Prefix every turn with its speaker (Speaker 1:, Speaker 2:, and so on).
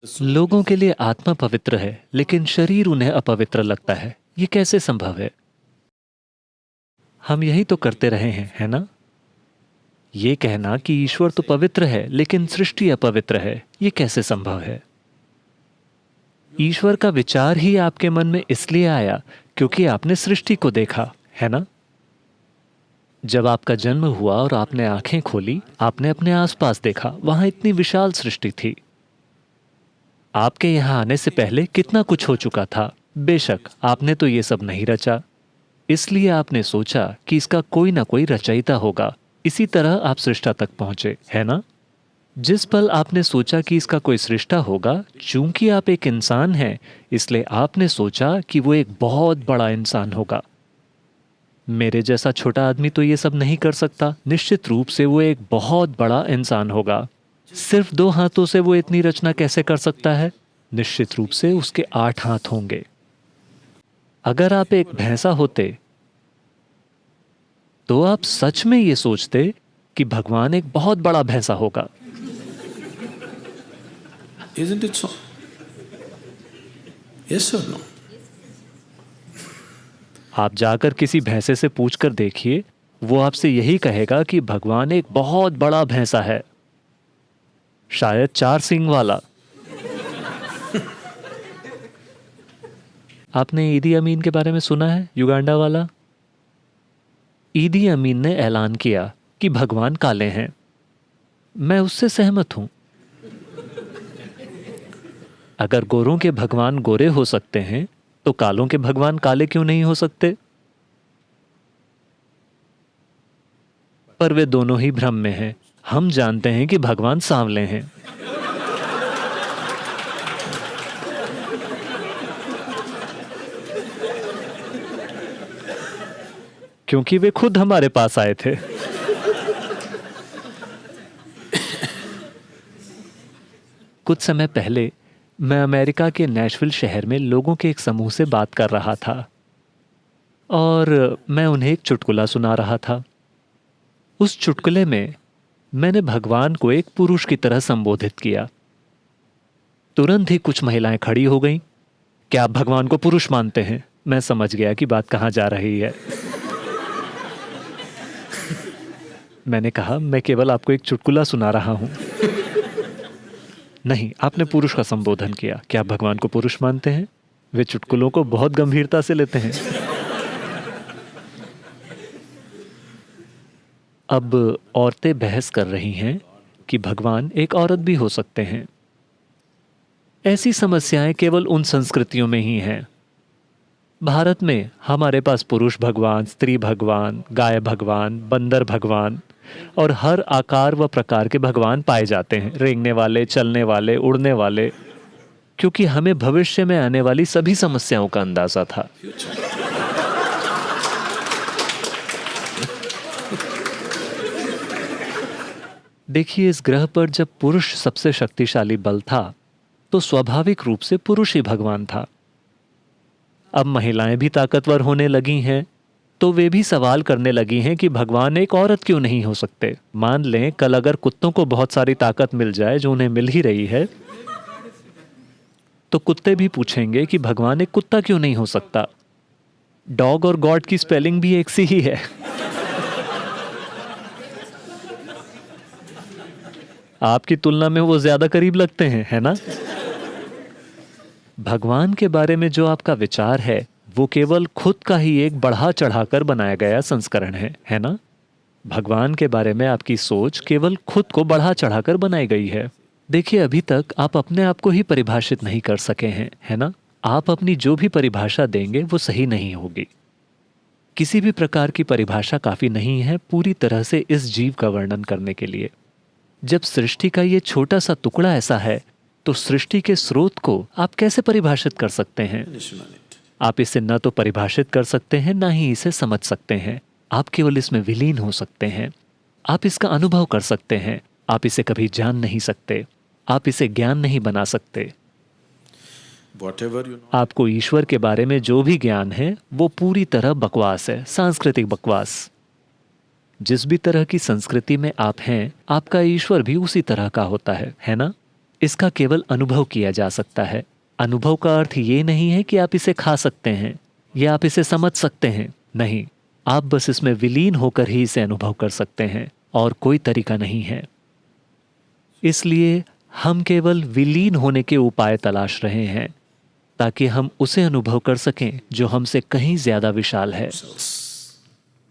Speaker 1: लोगों के लिए आत्मा पवित्र है, लेकिन शरीर उन्हें अपवित्र लगता है। ये कैसे संभव है? हम यही तो करते रहे हैं, है ना? ये कहना कि ईश्वर तो पवित्र है, लेकिन सृष्टि अपवित्र है, ये कैसे संभव है? ईश्वर का विचार ही आपके मन में इसलिए आया क्योंकि आपने सृष्टि को देखा, है ना? जब आपका जन्म हुआ और आपने आंखें खोली, आपने अपने आसपास देखा, वहां इतनी विशाल सृष्टि थी। आपके यहां आने से पहले कितना कुछ हो चुका था। बेशक आपने तो ये सब नहीं रचा, इसलिए आपने सोचा कि इसका कोई ना कोई रचयिता होगा। इसी तरह आप सृष्टा तक पहुंचे, है ना? जिस पल आपने सोचा कि इसका कोई सृष्टा होगा, चूंकि आप एक इंसान हैं, इसलिए आपने सोचा कि वो एक बहुत बड़ा इंसान होगा। मेरे जैसा छोटा आदमी तो ये सब नहीं कर सकता। निश्चित रूप से वो एक बहुत बड़ा इंसान होगा। सिर्फ 2 हाथों से वो इतनी रचना कैसे कर सकता है? निश्चित रूप से उसके 8 हाथ होंगे। अगर आप एक भैंसा होते तो आप सच में ये सोचते कि भगवान एक बहुत बड़ा भैंसा होगा।
Speaker 2: Isn't it so? Yes or no?
Speaker 1: आप जाकर किसी भैंसे से पूछकर देखिए, वो आपसे यही कहेगा कि भगवान एक बहुत बड़ा भैंसा है, शायद 4 सींग वाला। आपने ईदी अमीन के बारे में सुना है? युगांडा वाला। ईदी अमीन ने ऐलान किया कि भगवान काले हैं। मैं उससे सहमत हूं। अगर गोरों के भगवान गोरे हो सकते हैं, तो कालों के भगवान काले क्यों नहीं हो सकते? पर वे दोनों ही भ्रम में हैं। हम जानते हैं कि भगवान सांवले हैं। क्योंकि वे खुद हमारे पास आए थे। कुछ समय पहले मैं अमेरिका के नेशविल शहर में लोगों के एक समूह से बात कर रहा था और मैं उन्हें एक चुटकुला सुना रहा था। उस चुटकुले में मैंने भगवान को एक पुरुष की तरह संबोधित किया। तुरंत ही कुछ महिलाएं खड़ी हो गईं। क्या आप भगवान को पुरुष मानते हैं? मैं समझ गया कि बात कहां जा रही है। मैंने कहा, मैं केवल आपको एक चुटकुला सुना रहा हूं। नहीं, आपने पुरुष का संबोधन किया। क्या आप भगवान को पुरुष मानते हैं? वे चुटकुलों को बहुत गंभीरता से लेते हैं। अब औरतें बहस कर रही हैं कि भगवान एक औरत भी हो सकते हैं। ऐसी समस्याएं केवल उन संस्कृतियों में ही हैं। भारत में हमारे पास पुरुष भगवान, स्त्री भगवान, गाय भगवान, बंदर भगवान और हर आकार व प्रकार के भगवान पाए जाते हैं। रेंगने वाले, चलने वाले, उड़ने वाले, क्योंकि हमें भविष्य में आने वाली सभी समस्याओं का अंदाजा था। देखिए, इस ग्रह पर जब पुरुष सबसे शक्तिशाली बल था, तो स्वाभाविक रूप से पुरुष ही भगवान था। अब महिलाएं भी ताकतवर होने लगी हैं, तो वे भी सवाल करने लगी हैं कि भगवान एक औरत क्यों नहीं हो सकते। मान लें कल अगर कुत्तों को बहुत सारी ताकत मिल जाए, जो उन्हें मिल ही रही है, तो कुत्ते भी पूछेंगे कि भगवान एक कुत्ता क्यों नहीं हो सकता। डॉग और गॉड की स्पेलिंग भी एक सी ही है। आपकी तुलना में वो ज्यादा करीब लगते हैं, है ना? भगवान के बारे में जो आपका विचार है, वो केवल खुद का ही एक बढ़ा चढ़ाकर बनाया गया संस्करण है ना? भगवान के बारे में आपकी सोच केवल खुद को बढ़ा चढ़ाकर बनाई गई है। देखिए, अभी तक आप अपने आप को ही परिभाषित नहीं कर सके हैं, है ना? आप अपनी जो भी परिभाषा देंगे वो सही नहीं होगी। किसी भी प्रकार की परिभाषा काफी नहीं है पूरी तरह से इस जीव का वर्णन करने के लिए। जब सृष्टि का ये छोटा सा टुकड़ा ऐसा है, तो सृष्टि के स्रोत को आप कैसे परिभाषित कर सकते हैं? आप इसे न तो परिभाषित कर सकते हैं, ना ही इसे समझ सकते हैं। आप केवल इसमें विलीन हो सकते हैं। आप इसका अनुभव कर सकते हैं। आप इसे कभी जान नहीं सकते। आप इसे ज्ञान नहीं बना सकते। आपको ईश्वर के बारे में जो भी ज्ञान है, वो पूरी तरह बकवास है, सांस्कृतिक बकवास। जिस भी तरह की संस्कृति में आप हैं, आपका ईश्वर भी उसी तरह का होता है ना? इसका केवल अनुभव किया जा सकता है। अनुभव का अर्थ ये नहीं है कि आप इसे खा सकते हैं या आप इसे समझ सकते हैं। नहीं, आप बस इसमें विलीन होकर ही इसे अनुभव कर सकते हैं और कोई तरीका नहीं है। इसलिए हम केवल विलीन होने के उपाय तलाश रहे हैं ताकि हम उसे अनुभव कर सकें जो हमसे कहीं ज्यादा विशाल है।